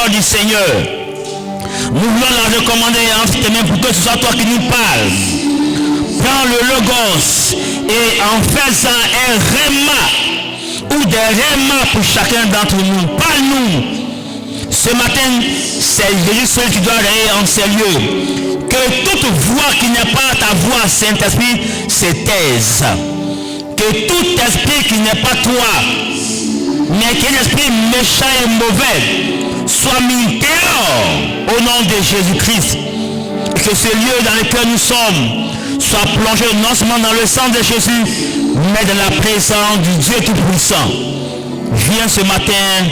parole du Seigneur. Nous voulons la recommander entre tes mains pour que ce soit toi qui nous parles. Prends le logos et en faisant un réma ou des rémas pour chacun d'entre nous. Parle-nous. Ce matin, c'est Jésus seul qui doit régner en ces lieux. Que toute voix qui n'est pas ta voix, Saint-Esprit, se taise. Que tout esprit qui n'est pas toi, mais qui est un esprit méchant et mauvais, soit mis dehors au nom de Jésus-Christ. Et que ce lieu dans lequel nous sommes soit plongé non seulement dans le sang de Jésus, mais dans la présence du Dieu Tout-Puissant. Viens ce matin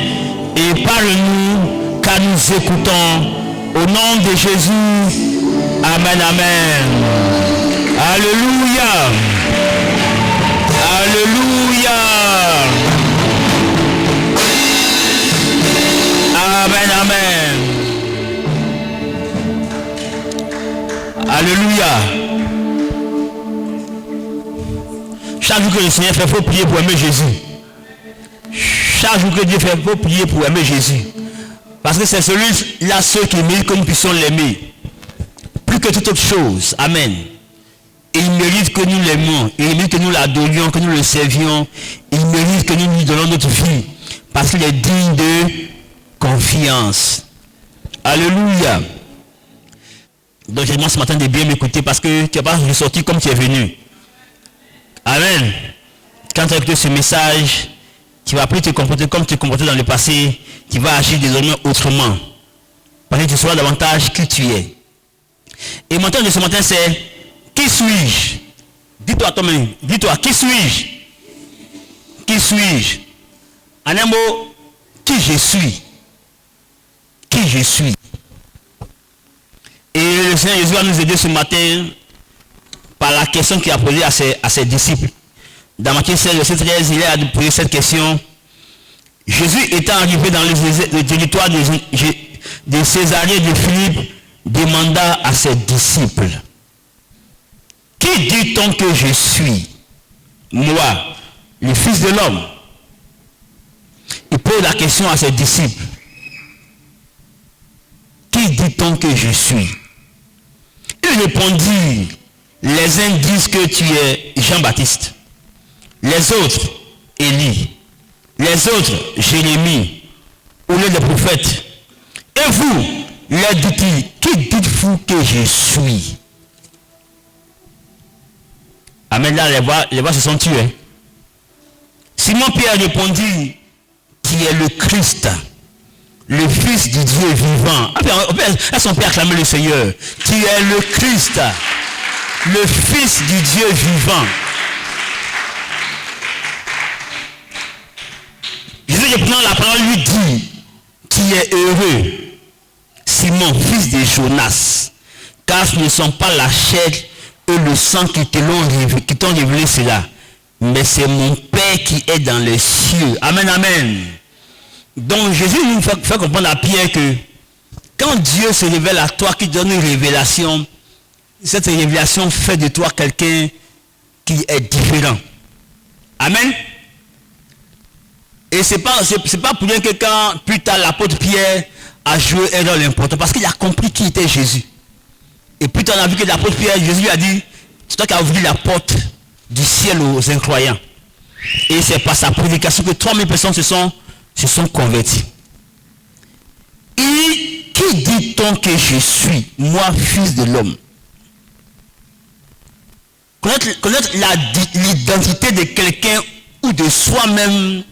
et parle-nous car nous écoutons au nom de Jésus. Amen, amen. Alléluia. Alléluia. Amen, amen. Alléluia. Chaque jour que le Seigneur fait, il faut prier pour aimer Jésus. Chaque jour que Dieu fait, il faut prier pour aimer Jésus. Parce que c'est celui-là seul qui mérite que nous puissions l'aimer. Plus que toute autre chose. Amen. Et il mérite que nous l'aimions. Il mérite que nous l'adorions, que nous le servions. Il mérite que nous lui donnons notre vie. Parce qu'il est digne de confiance. Alléluia. Donc je demande ce matin de bien m'écouter parce que tu n'es pas ressorti comme tu es venu. Amen. Quand tu as écouté ce message, tu ne vas plus te comporter comme tu te comportais dans le passé. Tu vas agir désormais autrement. Parce que tu sauras davantage qui tu es. Et mon thème de ce matin c'est qui suis-je? Dis-toi toi-même. Dis-toi, qui suis-je? Qui suis-je? En un mot, qui je suis? Qui je suis? Et le Seigneur Jésus va nous aider ce matin par la question qu'il a posée à ses disciples. Dans Matthieu 16, verset 13, il a posé cette question. Jésus étant arrivé dans le territoire de Césarée de Philippe, demanda à ses disciples, qui dit-on que je suis? Moi, le Fils de l'homme. Il pose la question à ses disciples. Qui dit-on que je suis? Il répondit, les uns disent que tu es Jean-Baptiste, les autres, Élie, les autres, Jérémie, ou l'un des prophètes. Et vous, leur dit-il, qui dites-vous que je suis? Amen, là, les voix se sont tuées. Simon-Pierre répondit, tu es le Christ, le Fils du Dieu vivant. Est-ce qu'on peut acclamer le Seigneur? Tu es le Christ, le Fils du Dieu vivant. Jésus reprenant la parole lui dit, tu es heureux, Simon, fils de Jonas, car ce ne sont pas la chair et le sang qui t'ont révélé cela, mais c'est mon Père qui est dans les cieux. Amen, amen. Donc Jésus nous fait comprendre à Pierre que quand Dieu se révèle à toi, qui donne une révélation, cette révélation fait de toi quelqu'un qui est différent. Amen. Et c'est pas pour rien que quand plus tard l'apôtre Pierre a joué un rôle important, parce qu'il a compris qui était Jésus. Et plus tard on a vu que l'apôtre Pierre, Jésus lui a dit, c'est toi qui as ouvert la porte du ciel aux incroyants. Et c'est par sa prédication que 3000 personnes se sont converties. Et qui dit-on que je suis, moi, Fils de l'homme? Connaître l'identité de quelqu'un ou de soi-même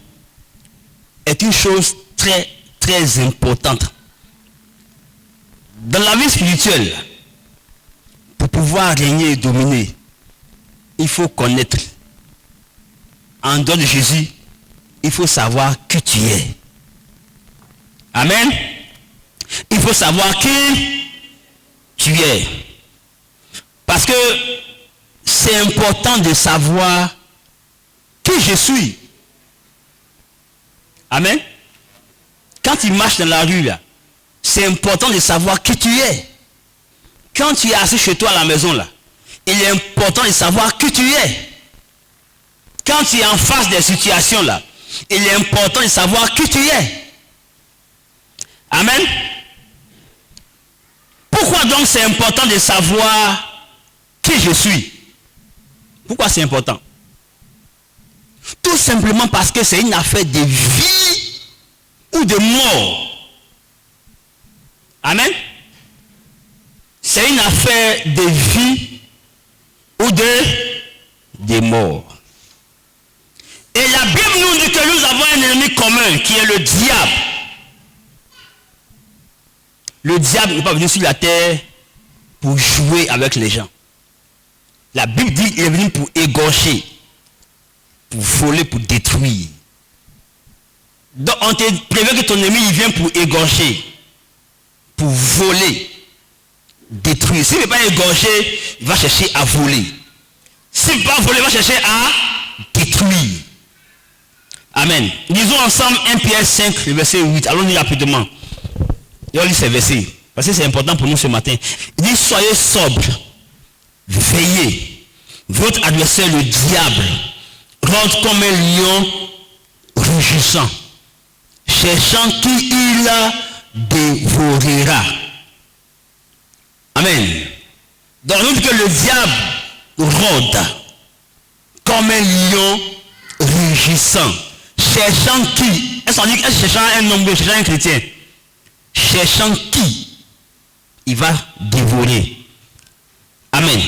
est une chose très, très importante. Dans la vie spirituelle, pour pouvoir régner et dominer, il faut connaître. En dehors de Jésus, il faut savoir qui tu es. Amen. Il faut savoir qui tu es. Parce que c'est important de savoir qui je suis. Amen. Quand tu marches dans la rue, là, c'est important de savoir qui tu es. Quand tu es assis chez toi à la maison, là, il est important de savoir qui tu es. Quand tu es en face des situations, là, il est important de savoir qui tu es. Amen. Pourquoi donc c'est important de savoir qui je suis? Pourquoi c'est important? Tout simplement parce que c'est une affaire de vie ou de mort. Amen. C'est une affaire de vie ou de mort. Et la Bible nous dit que nous avons un ennemi commun qui est le diable. Le diable n'est pas venu sur la terre pour jouer avec les gens. La Bible dit qu'il est venu pour égorger, pour voler, pour détruire. Donc on te prévient que ton ennemi il vient pour égorger, pour voler, détruire. S'il ne veut pas égorger, il va chercher à voler. S'il ne veut pas voler, il va chercher à détruire. Amen. Lisons ensemble 1 Pierre 5, le verset 8. Allons-y rapidement. Et on lit ces versets. Parce que c'est important pour nous ce matin. Il dit, soyez sobres. Veillez. Votre adversaire, le diable, rôde comme un lion rugissant, cherchant qui il dévorera. Amen. Donc nous dit que le diable rôde comme un lion rugissant, cherchant qui? Est-ce cherchant un homme, cherchant un chrétien? Cherchant qui il va dévorer. Amen.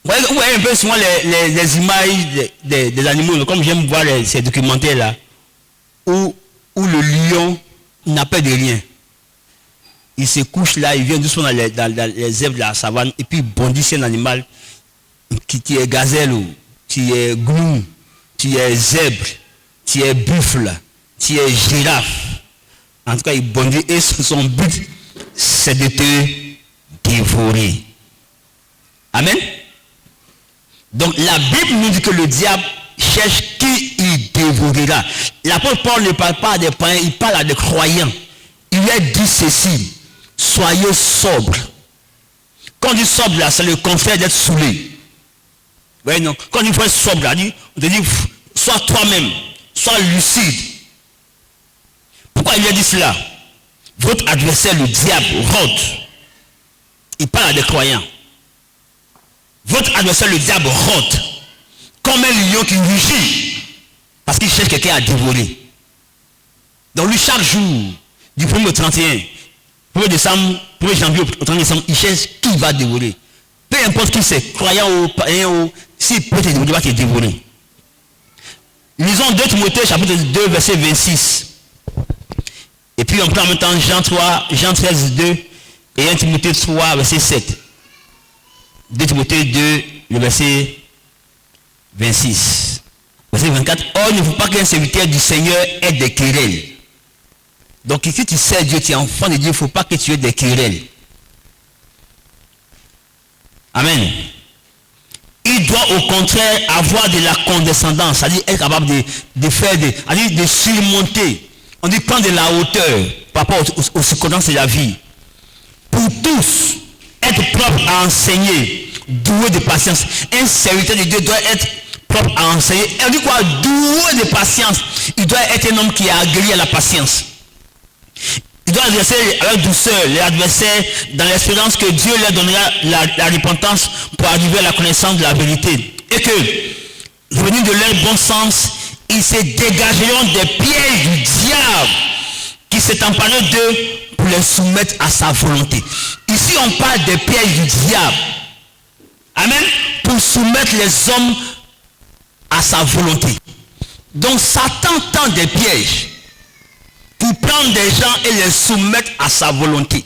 Vous voyez un peu souvent les images des animaux, comme j'aime voir ces documentaires là, où le lion n'a pas de rien. Il se couche là, il vient doucement dans les herbes de la savane, et puis il bondit sur un animal qui est gazelle, qui est gnou, qui est zèbre, qui est buffle, qui est girafe. En tout cas, il bondit et son but, c'est de te dévorer. Amen. Donc la Bible nous dit que le diable cherche qui il dévorera. L'apôtre Paul ne parle pas à des païens, il parle à des croyants. Il a dit ceci: soyez sobres. Quand on dit sobre là, c'est le contraire d'être saoulé. Oui, non. Quand il faut être sobre là, on te dit sois toi-même, sois lucide. Pourquoi il a dit cela? Votre adversaire, le diable, rôde. Il parle à des croyants. Votre adversaire, le diable, rôde comme un lion qui rugit parce qu'il cherche quelqu'un à dévorer. Donc lui, chaque jour, du 1er au 31, 1er décembre, 1er janvier au 30 décembre, il cherche qui va dévorer. Peu importe qui c'est, croyant ou païen ou s'il peut te dévorer, il va te dévorer. Lisons 2 Timothée chapitre 2 verset 26. Et puis on prend en même temps Jean 13 2 et 1 Timothée 3 verset 7. 2 Timothée 2 le verset 26. Verset 24. Or il ne faut pas qu'un serviteur du Seigneur ait des querelles. Donc si tu sais Dieu, tu es enfant de Dieu, il ne faut pas que tu aies des querelles. Amen. Il doit au contraire avoir de la condescendance, c'est-à-dire être capable de faire de surmonter. On dit prendre de la hauteur par rapport aux circonstances de la vie. Pour tous, être propre à enseigner, doué de patience. Un serviteur de Dieu doit être propre à enseigner. Et on dit quoi? Doué de patience. Il doit être un homme qui est agréé à la patience. Il doit adresser avec douceur les adversaires dans l'espérance que Dieu leur donnera la repentance pour arriver à la connaissance de la vérité. Et que, venus de leur bon sens, ils se dégageront des pièges du diable qui s'est emparé d'eux pour les soumettre à sa volonté. Ici, on parle des pièges du diable. Amen. Pour soumettre les hommes à sa volonté. Donc, Satan tend des pièges pour prendre des gens et les soumettre à sa volonté.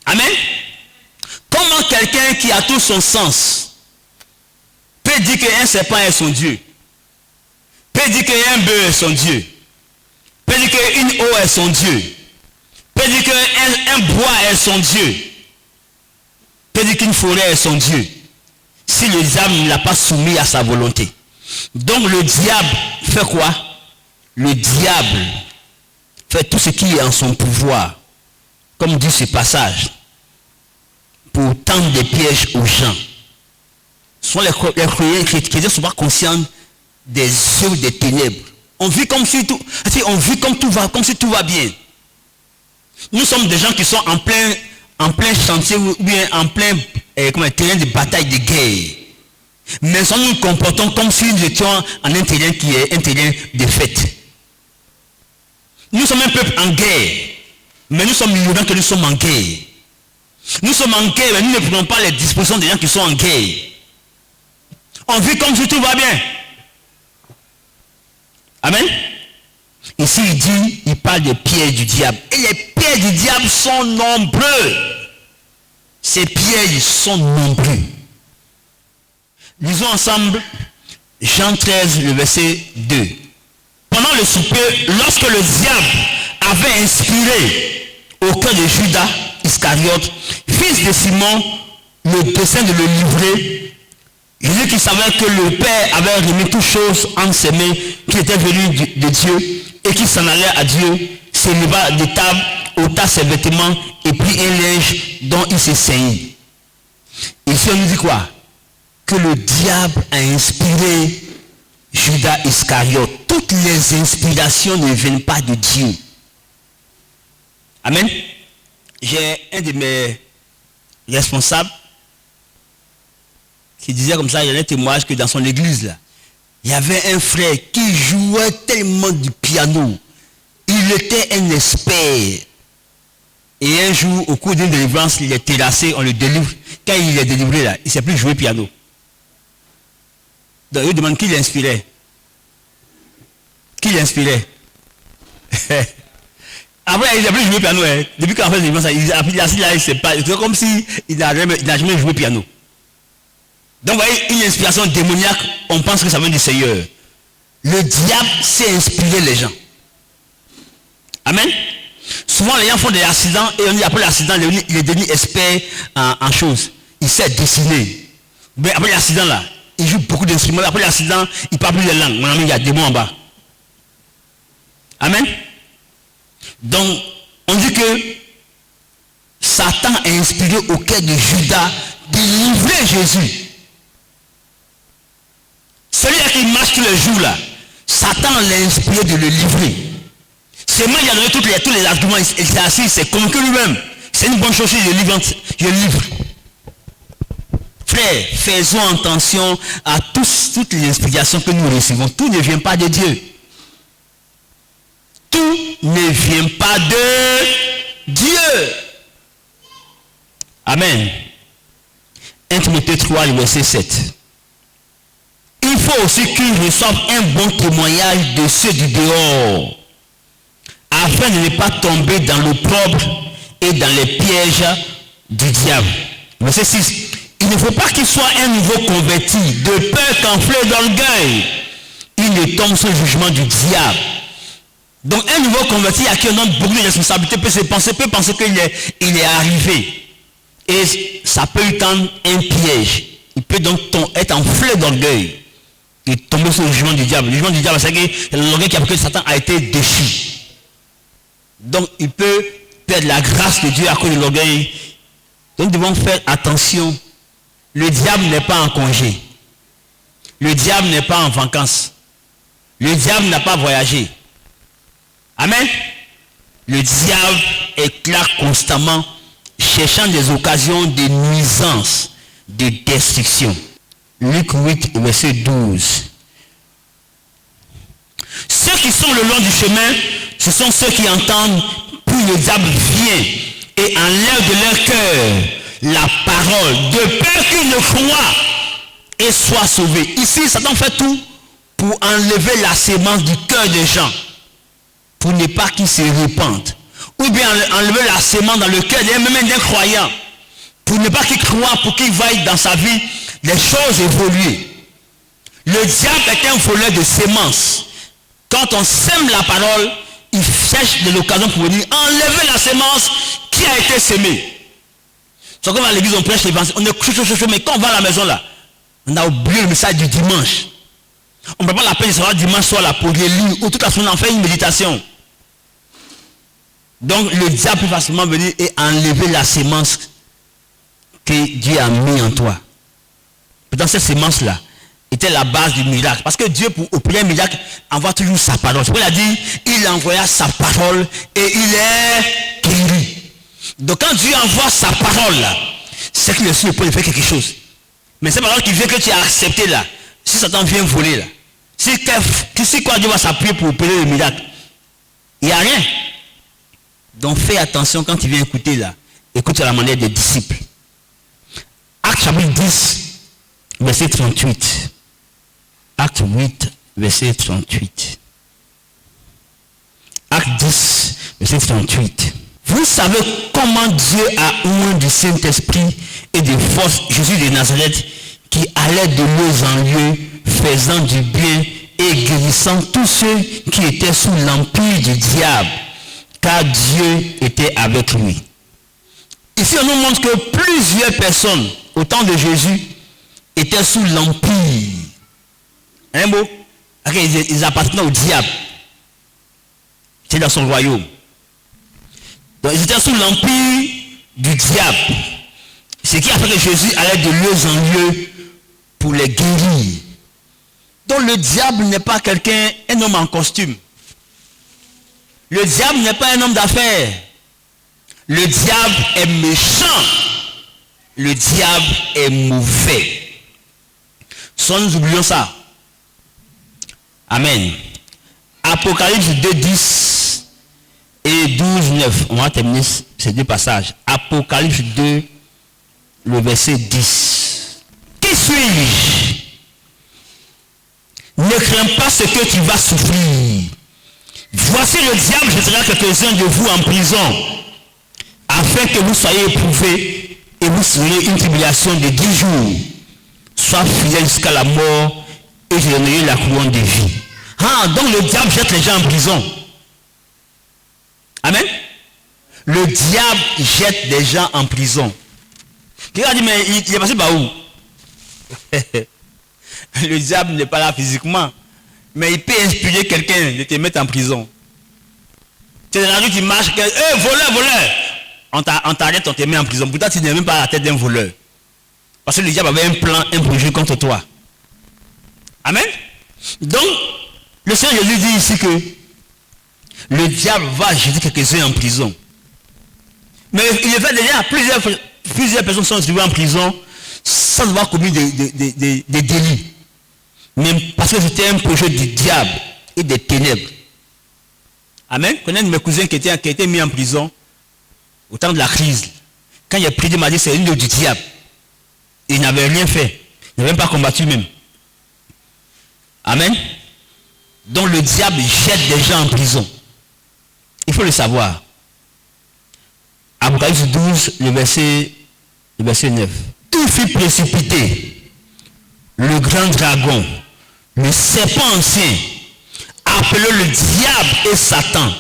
Amen. Comment quelqu'un qui a tout son sens peut dire qu'un serpent est son Dieu? Peut dire qu'un bœuf est son Dieu? Peut dire qu'une eau est son Dieu? Peut dire qu'un bois est son Dieu? Peut dire qu'une forêt est son Dieu? Si le diable ne l'a pas soumis à sa volonté. Donc le diable fait quoi? Le diable fait tout ce qui est en son pouvoir, comme dit ce passage, pour tendre des pièges aux gens. Soit les croyants chrétiens ne sont pas conscients des œuvres des ténèbres. On vit comme si tout va bien. Nous sommes des gens qui sont en plein chantier ou bien en plein terrain de bataille, de guerre. Mais nous nous comportons comme si nous étions en un terrain qui est un terrain de fête. Nous sommes un peuple en guerre, mais nous sommes ignorants que nous sommes en guerre. Nous sommes en guerre, mais nous ne prenons pas les dispositions des gens qui sont en guerre. On vit comme si tout va bien. Amen. Ici il parle des pièges du diable. Et les pièges du diable sont nombreux. Ces pièges sont nombreux. Lisons ensemble Jean 13, le verset 2. Pendant le souper, lorsque le diable avait inspiré au cœur de Judas Iscariote, fils de Simon, le dessein de le livrer, Jésus qui savait que le Père avait remis toutes choses en ses mains, qui était venu de Dieu et qui s'en allait à Dieu, s'éleva de table, ôta ses vêtements et prit un linge dont il s'est saigné. Ici on nous dit quoi? Que le diable a inspiré Judas Iscariote. Toutes les inspirations ne viennent pas de Dieu. Amen. J'ai un de mes responsables qui disait comme ça, il y a un témoignage que dans son église là, il y avait un frère qui jouait tellement du piano. Il était un expert. Et un jour, au cours d'une délivrance, il est terrassé, on le délivre. Quand il est délivré là, il ne sait plus jouer piano. Donc il demande qui l'inspirait. Qui l'inspirait. Après, il n'a plus joué piano. Depuis qu'en fait, il a assis là, il ne sait pas. C'est comme s'il n'a jamais joué piano. Donc, vous voyez, une inspiration démoniaque, on pense que ça vient du Seigneur. Le diable sait inspirer les gens. Amen. Souvent, les gens font des accidents et on dit après l'accident, il est devenu expert en choses. Il sait dessiner. Mais après l'accident là, il joue beaucoup d'instruments. Après l'accident, il parle plus les langues. Mon ami, il y a des mots en bas. Amen. Donc, on dit que Satan a inspiré au cœur de Judas de livrer Jésus. Celui-là qui marche tous les jours là, Satan l'a inspiré de le livrer. Seulement il a donné tous les arguments, il s'est assis, il s'est convaincu lui-même. C'est une bonne chose si je livre. Frère, faisons attention à toutes les inspirations que nous recevons. Tout ne vient pas de Dieu. Tout ne vient pas de Dieu. Amen. 1 Timothée 3, le verset 7. Il faut aussi qu'ils reçoivent un bon témoignage de ceux du dehors, afin de ne pas tomber dans l'opprobre et dans les pièges du diable. Verset 6. Il ne faut pas qu'il soit un nouveau converti, de peur qu'enflé d'orgueil, il ne tombe sous le jugement du diable. Donc un nouveau converti à qui on donne beaucoup de responsabilités peut penser qu'il est arrivé. Et ça peut lui tendre un piège. Il peut donc être enflé d'orgueil et tomber sous le jugement du diable. Le jugement du diable, c'est que l'orgueil qui a fait que Satan a été déchu. Donc il peut perdre la grâce de Dieu à cause de l'orgueil. Donc nous devons faire attention. Le diable n'est pas en congé. Le diable n'est pas en vacances. Le diable n'a pas voyagé. Amen. Le diable éclate constamment, cherchant des occasions de nuisance, de destruction. Luc 8, verset 12. Ceux qui sont le long du chemin, ce sont ceux qui entendent, puis le diable vient et enlève de leur cœur la parole, de peur qu'ils ne croient et soient sauvés. Ici, Satan fait tout pour enlever la sémence du cœur des gens, pour ne pas qu'ils se répandent. Ou bien enlever la sémence dans le cœur même d'un croyant, pour ne pas qu'il croie, pour qu'il voie dans sa vie les choses évoluer. Le diable est un voleur de sémences. Quand on sème la parole, il cherche de l'occasion pour venir enlever la sémence qui a été sémée. C'est comme à l'église, on prêche l'évangile, on est chaud, mais quand on va à la maison là, on a oublié le message du dimanche. On ne peut pas la peine de savoir dimanche soir là pour les lire, ou toute la semaine on fait une méditation. Donc le diable peut facilement venir et enlever la sémence que Dieu a mis en toi. Dans cette sémence là, était la base du miracle. Parce que Dieu, pour opérer un miracle, envoie toujours sa parole. C'est pourquoi il a dit, il envoya sa parole et il est guéri. Donc quand Dieu envoie sa parole là, c'est qu'il est sûr pour faire quelque chose. Mais cette parole qui vient que tu as accepté là, si Satan vient voler là, si quoi Dieu va s'appuyer pour opérer le miracle, il n'y a rien. Donc fais attention quand tu viens écouter là, écoute à la manière des disciples. Acte chapitre 10, verset 38. Acte 8, verset 38. Acte 10, verset 38. Vous savez comment Dieu a oint du Saint-Esprit et de force Jésus de Nazareth qui allait de lieu en lieu, faisant du bien et guérissant tous ceux qui étaient sous l'empire du diable, car Dieu était avec lui. Ici, on nous montre que plusieurs personnes, au temps de Jésus, étaient sous l'empire. Un mot? Ils appartenaient au diable. C'est dans son royaume. Donc, ils étaient sous l'empire du diable. Ce qui a fait que Jésus allait de lieu en lieu pour les guérir. Donc, le diable n'est pas quelqu'un, un homme en costume. Le diable n'est pas un homme d'affaires. Le diable est méchant. Le diable est mauvais. Sans nous oublions ça. Amen. Apocalypse 2, 10 et 12, 9. On va terminer ces deux passages. Apocalypse 2, le verset 10. Qui suis-je? Ne crains pas ce que tu vas souffrir. Voici le diable jettera quelques-uns de vous en prison, afin que vous soyez éprouvés et vous serez une tribulation de 10 jours. Sois fidèle jusqu'à la mort et je donnerai la couronne de vie. Ah, donc le diable jette les gens en prison. Amen. Le diable jette des gens en prison. Quelqu'un a dit, mais il est passé par où? Le diable n'est pas là physiquement, mais il peut inspirer quelqu'un de te mettre en prison. C'est dans la rue qui marche, voleur, voleur. On t'arrête, on te met en prison. Pourtant, tu n'es même pas à la tête d'un voleur. Parce que le diable avait un plan, un projet contre toi. Amen. Donc, le Seigneur Jésus dit ici que le diable va jeter quelques-uns en prison. Mais il le fait déjà, plusieurs personnes sont retrouvées en prison sans avoir commis des délits. Mais parce que c'était un projet du diable et des ténèbres. Amen. Je connais un de mes cousins qui a été mis en prison au temps de la crise. Quand il a prié, il m'a dit c'est une du diable. Il n'avait rien fait. Il n'avait même pas combattu même. Amen. Donc le diable jette des gens en prison. Il faut le savoir. Apocalypse 12, le verset 9. Il fut précipité. Le grand dragon, le serpent ancien, appelé le diable et Satan,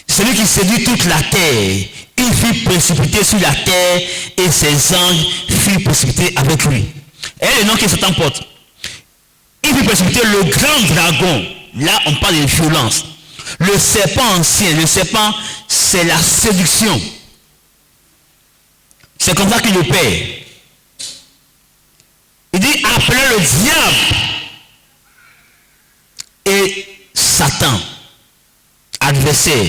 celui qui séduit toute la terre, il fut précipité sur la terre et ses anges furent précipités avec lui. Et le nom que Satan porte. Il fut précipité le grand dragon. Là, on parle de violence. Le serpent ancien, le serpent, c'est la séduction. C'est comme ça qu'il opère. Il dit appelez le diable et Satan, adversaire.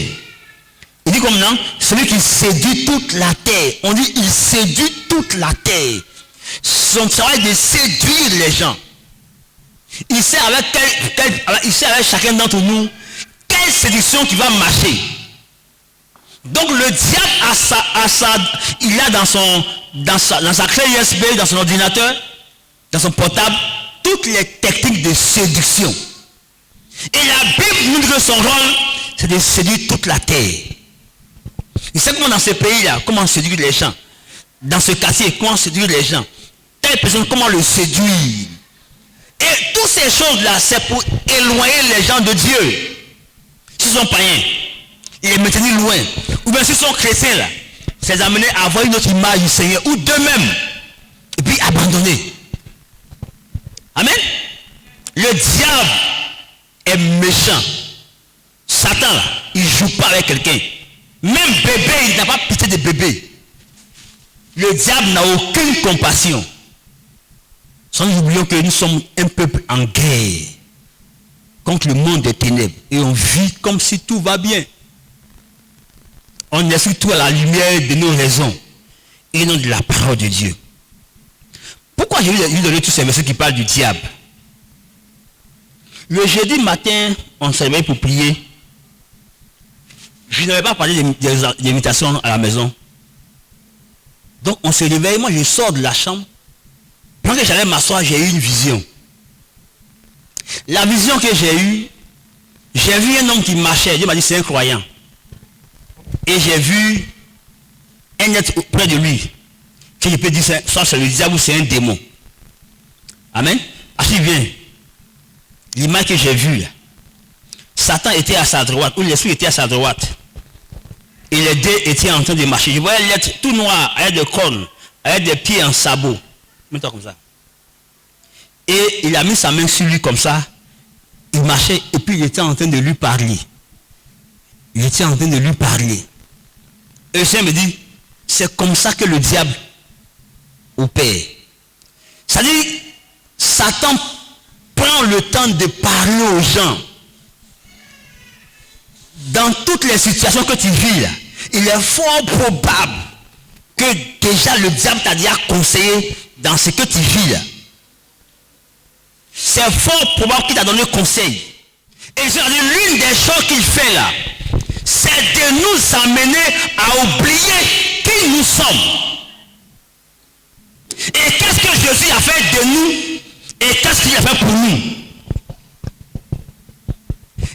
Il dit comme non, celui qui séduit toute la terre. On dit il séduit toute la terre. Son travail de séduire les gens. Il sait avec chacun d'entre nous quelle séduction qui va marcher. Donc le diable il a dans sa clé USB, dans son ordinateur, dans son portable, toutes les techniques de séduction. Et la Bible nous dit que son rôle, c'est de séduire toute la terre. Il sait comment dans ce pays-là, comment séduire les gens. Dans ce quartier, comment séduire les gens. Telle personne, comment le séduire. Et toutes ces choses-là, c'est pour éloigner les gens de Dieu. S'ils sont païens, et les maintenir loin. Ou bien s'ils sont chrétiens, là, c'est amener à avoir une autre image du Seigneur, ou d'eux-mêmes, et puis abandonner. Amen. Le diable est méchant. Satan, là, il ne joue pas avec quelqu'un. Même bébé, il n'a pas pitié de bébé. Le diable n'a aucune compassion. Sans nous oublions que nous sommes un peuple en guerre contre le monde des ténèbres. Et on vit comme si tout va bien. On est surtout à la lumière de nos raisons et non de la parole de Dieu. Pourquoi j'ai eu donné tous ces versets qui parlent du diable? Le jeudi matin, on se réveille pour prier. Je n'avais pas parlé d'invitation à la maison. Donc on se réveille, moi je sors de la chambre. Pendant que j'allais m'asseoir, j'ai eu une vision. La vision que j'ai vu un homme qui marchait. Dieu m'a dit c'est un croyant. Et j'ai vu un être près de lui. Que je peux dire soit c'est le diable ou c'est un démon. Amen. Ainsi bien. L'image que j'ai vue là. Satan était à sa droite, ou l'esprit était à sa droite. Et les deux étaient en train de marcher. Je voyais l'être tout noir, avec des cornes, avec des pieds en sabot. Mets-toi comme ça. Et il a mis sa main sur lui comme ça. Il marchait et puis il était en train de lui parler. Il était en train de lui parler. Et le Seigneur me dit, c'est comme ça que le diable opère. C'est-à-dire, Satan prend le temps de parler aux gens. Dans toutes les situations que tu vis là, il est fort probable que déjà le diable t'a déjà conseillé dans ce que tu vis là. C'est fort probable qu'il t'a donné conseil. Et l'une des choses qu'il fait là, c'est de nous amener à oublier qui nous sommes. Et qu'est-ce que Jésus a fait de nous et qu'est-ce qu'il a fait pour nous.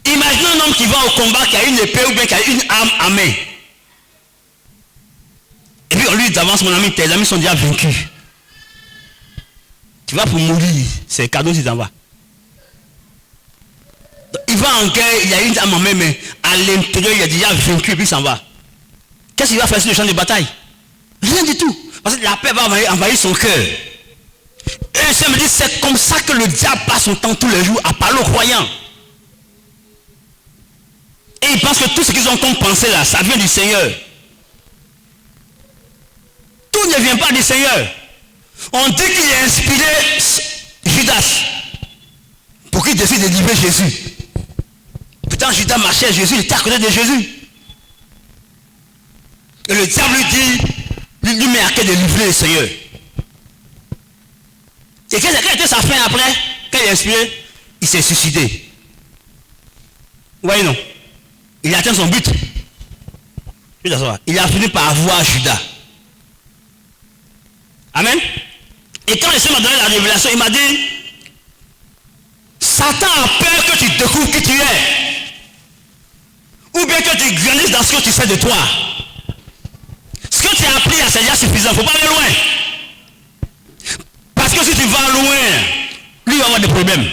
Imaginez un homme qui va au combat, qui a une épée ou bien qui a une arme à main. Et puis on lui dit avance mon ami, tes amis sont déjà vaincus. Tu vas pour mourir, c'est cadeau si tu en vas. Il va en guerre, il a une arme en main, mais à l'intérieur il a déjà vaincu et puis il s'en va. Qu'est-ce qu'il va faire sur le champ de bataille? Rien du tout. Parce que la paix va envahir son cœur. Et le Seigneur me dit, c'est comme ça que le diable passe son temps tous les jours à parler aux croyants. Et ils pensent que tout ce qu'ils ont comme pensé là, ça vient du Seigneur. Tout ne vient pas du Seigneur. On dit qu'il a inspiré Judas pour qu'il décide de livrer Jésus. Pourtant Judas marchait à Jésus, il était à côté de Jésus. Et le diable lui met à cœur de livrer le Seigneur. Et quelle était sa fin après? Quand il a inspiré, il s'est suicidé. Vous voyez non? Il a atteint son but. Il a fini par avoir Judas. Amen. Et quand le Seigneur m'a donné la révélation, il m'a dit, Satan a peur que tu découvres qui tu es. Ou bien que tu grandisses dans ce que tu sais de toi. Ce que tu as appris, c'est déjà suffisant. Il ne faut pas aller loin. Parce que si tu vas loin, lui va avoir des problèmes.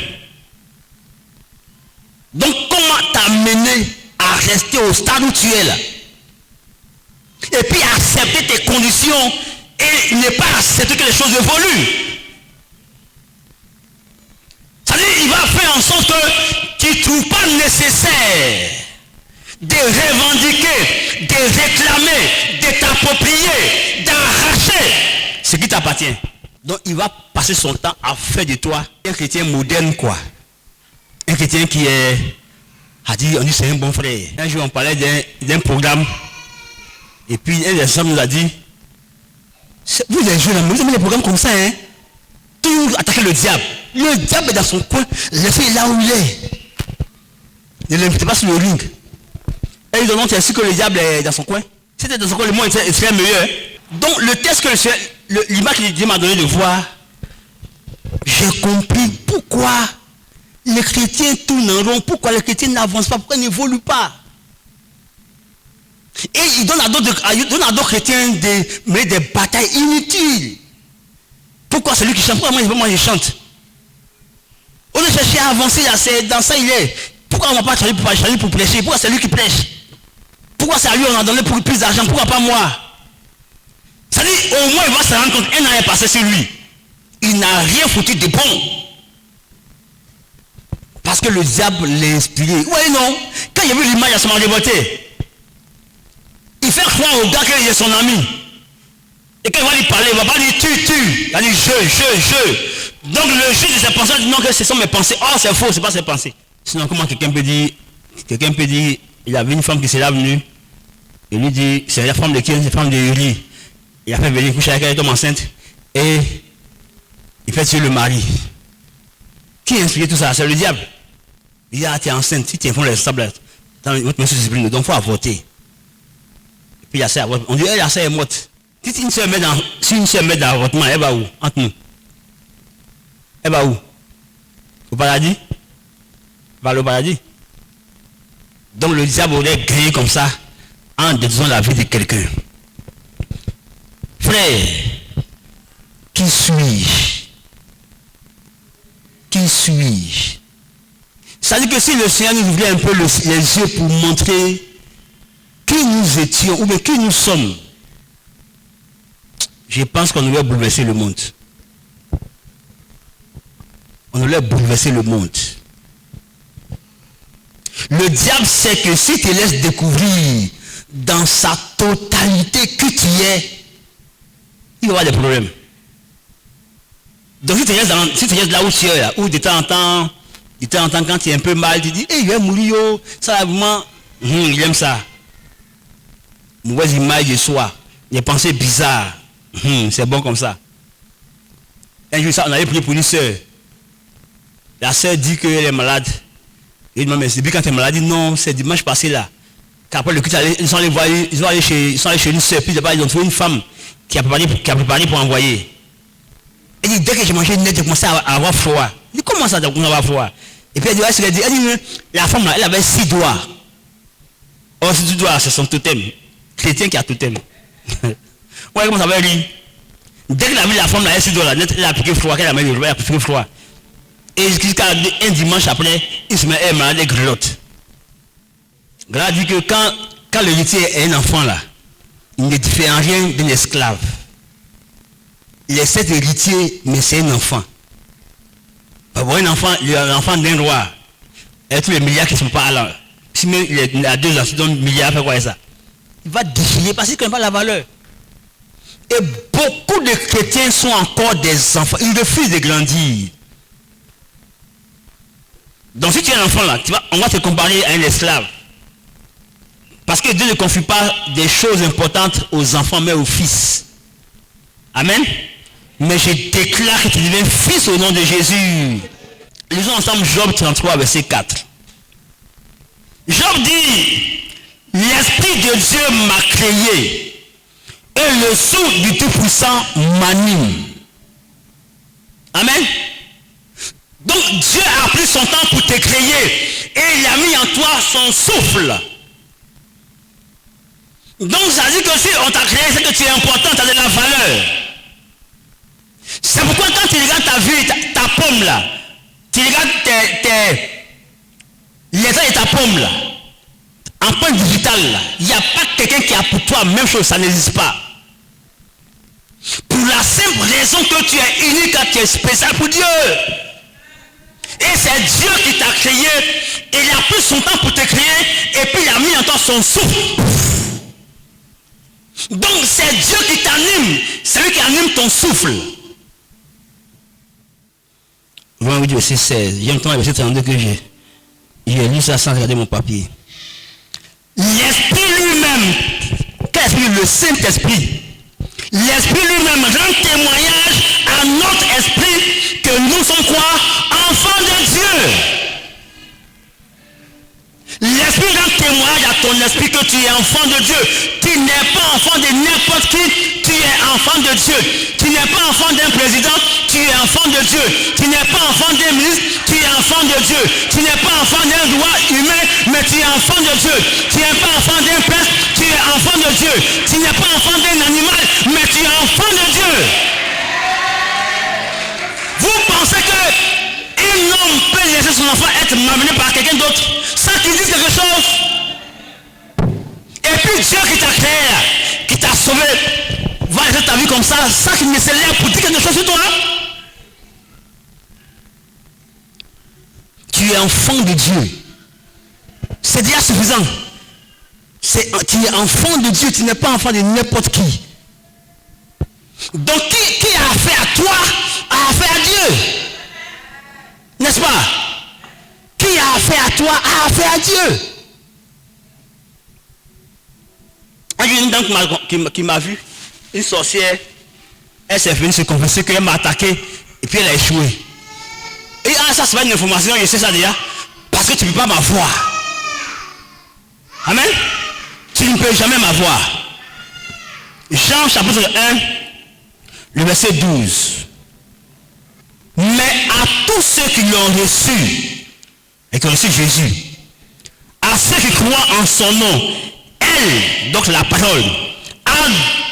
Donc comment t'amener à rester au stade où tu es là? Et puis accepter tes conditions et ne pas accepter que les choses évoluent. C'est-à-dire, il va faire en sorte que tu ne trouves pas nécessaire de revendiquer, de réclamer, de t'approprier, d'arracher ce qui t'appartient. Donc il va passer son temps à faire de toi un chrétien moderne quoi. Un chrétien qui a dit, on dit c'est un bon frère. Un jour on parlait d'un programme et puis un des hommes nous a dit, vous les jeunes, vous aimez les programmes comme ça, hein? Toujours attaquer le diable. Le diable est dans son coin, laissez là où il est. Ne l'invitez pas sur le ring. Et ils ont ainsi que le diable est dans son coin. C'était dans son coin, le monde serait meilleur. Donc le test que l'image que Dieu m'a donné de voir, j'ai compris pourquoi les chrétiens tournent en rond, pourquoi les chrétiens n'avancent pas, pourquoi ils n'évoluent pas. Et il donne à d'autres chrétiens des batailles inutiles. Pourquoi celui qui chante? Pourquoi moi je chante? On ne cherche à avancer, là, dans ça il est. Pourquoi on ne va pas changer pour prêcher? Pourquoi c'est lui qui prêche? Pourquoi c'est à lui on a donné pour plus d'argent? Pourquoi pas moi? C'est-à-dire, au moins il va se rendre compte, un an est passé sur lui. Il n'a rien foutu de bon. Parce que le diable l'a inspiré. Oui, non. Quand il a vu l'image, il m'a révolté. Il fait croire au gars qu'il est son ami. Et quand il va lui parler, il ne va pas dire tu. Il va dire je. Donc le juge de ses pensées dit non, que ce sont mes pensées. Oh, c'est faux, c'est pas ses pensées. Sinon, comment quelqu'un peut dire, il y avait une femme qui s'est là venue, et lui dit, c'est la femme de qui? C'est la femme de Uri. Il a fait venir coucher avec elle, elle tombe enceinte, et il fait tuer le mari. Qui a inspiré tout ça? C'est le diable. Il dit, ah, tu es enceinte, si tu es informes les sables, votre monsieur discipline, donc il faut avorter. Et puis il y a ça, on dit, il y a ça est morte. Si une soeur met dans l'avortement, elle va où? Entre nous. Elle va où? Au paradis? Va au paradis. Donc le diable aurait gagné comme ça en détruisant la vie de quelqu'un. Frère, qui suis-je? Qui suis-je? Ça veut dire que si le Seigneur nous ouvrait un peu les yeux pour montrer qui nous étions ou bien qui nous sommes, je pense qu'on aurait bouleversé le monde. On aurait bouleversé le monde. Le diable sait que si tu laisses découvrir dans sa totalité qui tu es, il va y avoir des problèmes. Donc si tu restes là où tu es, là, où de temps en temps, quand tu es un peu mal, tu dis, hey, je vais mourir, ça vraiment, il aime ça. Mauvaise image de soi, des pensées bizarres, c'est bon comme ça. Un jour, on avait prié pour une soeur. La soeur dit qu'elle est malade. Et il m'a dit, quand tu es malade, non, c'est dimanche passé là. Qu'après le culte, ils sont allés chez une soeur, puis ils ont trouvé une femme qui a préparé pour envoyer. Elle dit, dès que j'ai mangé net, j'ai commencé à avoir froid. Il dit, comment ça, on avoir froid? Et puis elle dit, la femme là, elle avait 6 doigts. Or, 6 doigts, c'est son totem. Chrétien qui a totem. Ouais, comment ça va dire? Dès qu'elle a vu la femme là, elle a 6 doigts là, elle a piqué froid, elle a mis le elle a piqué froid. Et jusqu'à un dimanche après, il se met à malade et grelotte. Grâce dit que quand l'héritier est un enfant là, il ne diffère rien d'un esclave. Il est cet héritier, mais c'est un enfant. Un enfant d'un roi, et tous les milliards qui ne sont pas là. Si même il a 2 ans, il donne milliards, fait quoi ça? Il va défier parce qu'il ne connaît pas la valeur. Et beaucoup de chrétiens sont encore des enfants. Ils refusent de grandir. Donc si tu es un enfant là, on va te comparer à un esclave. Parce que Dieu ne confie pas des choses importantes aux enfants, mais aux fils. Amen. Mais je déclare que tu deviens fils au nom de Jésus. Lisons ensemble Job 33, verset 4. Job dit, l'Esprit de Dieu m'a créé et le souffle du Tout-Puissant m'anime. Amen. Donc Dieu a pris son temps pour te créer et il a mis en toi son souffle. Donc ça dit que si on t'a créé, c'est que tu es important, tu as de la valeur. C'est pourquoi quand tu regardes ta vie, ta pomme là, tu regardes l'état de ta pomme là, en point digital là, il n'y a pas quelqu'un qui a pour toi même chose, ça n'existe pas. Pour la simple raison que tu es unique, tu es spécial pour Dieu. Et c'est Dieu qui t'a créé, et il a pris son temps pour te créer, et puis il a mis en toi son souffle. Donc c'est Dieu qui t'anime, c'est lui qui anime ton souffle. Voilà, oui, verset 16. J'aime tant le verset 32 que j'ai lu ça sans regarder mon papier. L'Esprit lui-même, qu'est-ce que le Saint-Esprit? L'Esprit lui-même rend témoignage à notre esprit que nous sommes quoi? Enfants de Dieu. L'Esprit rend témoignage à ton esprit que tu es enfant de Dieu. Tu n'es pas enfant de n'importe qui, tu es enfant de Dieu. Tu n'es pas enfant d'un président, tu es enfant de Dieu. Tu n'es pas enfant d'un ministre, tu es enfant de Dieu. Tu n'es pas enfant d'un roi humain, mais tu es enfant de Dieu. Tu n'es pas enfant d'un prince, tu es enfant de Dieu. Tu n'es pas enfant d'un animal, mais tu es enfant de Dieu. Vous pensez que un homme peut laisser son enfant être malmené par quelqu'un d'autre sans qu'il dise quelque chose? Et puis Dieu qui t'a créé, qui t'a sauvé, va laisser ta vie comme ça sans qu'il ne se lève pour dire quelque chose sur toi? Tu es enfant de Dieu. C'est déjà suffisant. Tu es enfant de Dieu, tu n'es pas enfant de n'importe qui. Donc qui a affaire à toi, a affaire à Dieu. N'est-ce pas? Qui a affaire à toi a affaire à Dieu. Il y a une dame qui m'a vu, une sorcière, elle s'est venue se confesser qu'elle m'a attaqué et puis elle a échoué. Et ça c'est pas une information, je sais ça déjà, parce que tu ne peux pas m'avoir. Amen. Tu ne peux jamais m'avoir. Jean chapitre 1, le verset 12. Mais à tous ceux qui l'ont reçu, et qui ont reçu Jésus, à ceux qui croient en son nom, elle, donc la parole, a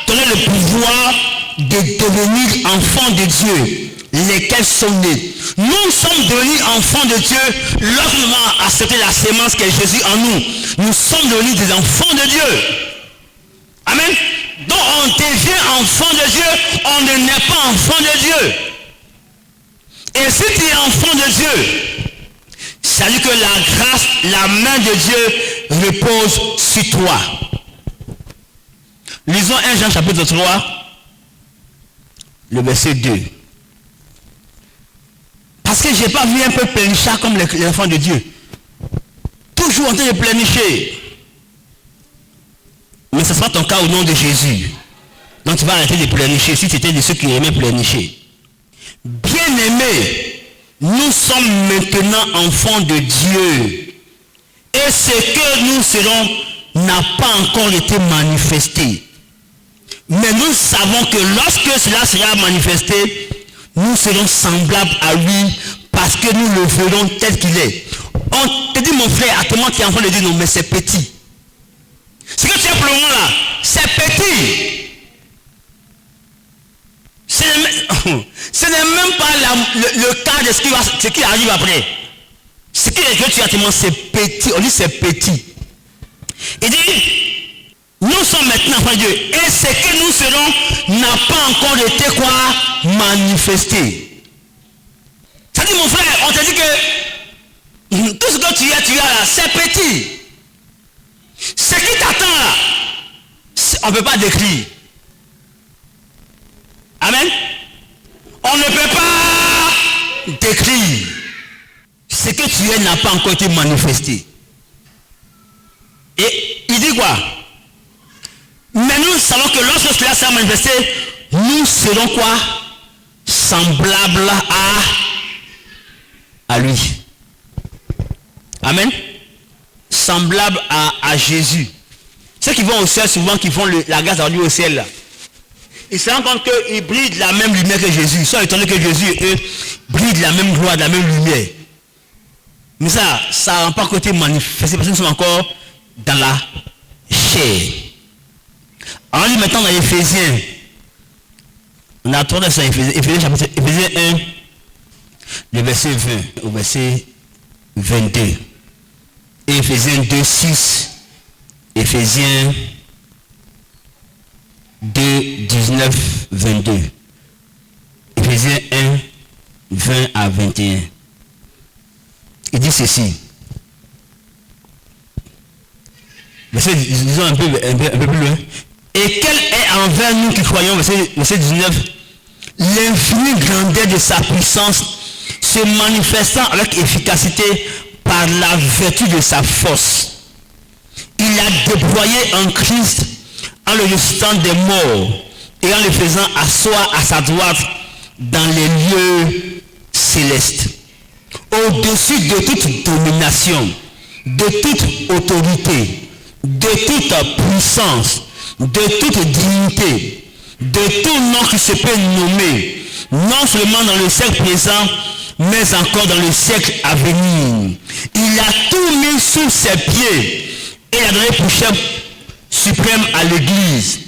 donné le pouvoir de devenir enfants de Dieu, lesquels sont nés. Nous sommes devenus enfants de Dieu lorsque nous avons accepté la sémence qu'est Jésus en nous. Nous sommes devenus des enfants de Dieu. Amen. Donc on devient enfant de Dieu, on ne naît pas enfant de Dieu. Et si tu es enfant de Dieu, ça veut dire que la grâce, la main de Dieu repose sur toi. Lisons 1 Jean chapitre 3, le verset 2. Parce que je n'ai pas vu un peu pleurnichard comme les enfants de Dieu. Toujours en train de pleurnicher. Mais ce sera ton cas au nom de Jésus. Donc tu vas arrêter de pleurnicher si tu étais de ceux qui aimaient pleurnicher. Bien-aimés, nous sommes maintenant enfants de Dieu. Et ce que nous serons n'a pas encore été manifesté. Mais nous savons que lorsque cela sera manifesté, nous serons semblables à lui parce que nous le verrons tel qu'il est. On te dit, mon frère, actuellement tu es enfant de Dieu, non, mais c'est petit. Ce que tu as pour le moment là, c'est petit. Ce n'est même pas le cas de ce qui arrive après. Ce que tu as actuellement, c'est petit. On dit c'est petit. Il dit, nous sommes maintenant enfants de Dieu. Et ce que nous serons n'a pas encore été quoi? Manifesté. Ça dit, mon frère, on te dit que tout ce que tu as là, c'est petit. Ce qui t'attend là, on ne peut pas décrire. Amen. On ne peut pas décrire. Ce que tu es n'a pas encore été manifesté. Et il dit quoi? Mais nous savons que lorsque cela sera manifesté, nous serons quoi? Semblables à lui. Amen. Semblables à Jésus. Ceux qui vont au ciel, souvent qui font la grâce à lui au ciel là, ils se rendent compte qu'ils brillent de la même lumière que Jésus. Ils sont étonnés que Jésus et eux brillent de la même gloire, de la même lumière. Mais ça n'a pas côté manifesté parce que nous sommes encore dans la chair. Alors, on lit maintenant dans Éphésiens. On a tourné ça, Éphésiens 1, le verset 20 au verset 22. Et Éphésiens 2, 6. Éphésiens 2, 19, 22. Éphésiens 1, 20 à 21. Il dit ceci. Disons un peu plus loin. Et quelle est envers nous qui croyons, verset 19, l'infinie grandeur de sa puissance se manifestant avec efficacité par la vertu de sa force. Il a déployé en Christ en le ressuscitant des morts et en le faisant asseoir à sa droite dans les lieux célestes. Au-dessus de toute domination, de toute autorité, de toute puissance, de toute dignité, de tout nom qui se peut nommer, non seulement dans le siècle présent, mais encore dans le siècle à venir. Il a tout mis sous ses pieds et il a donné pour chef suprême à l'église.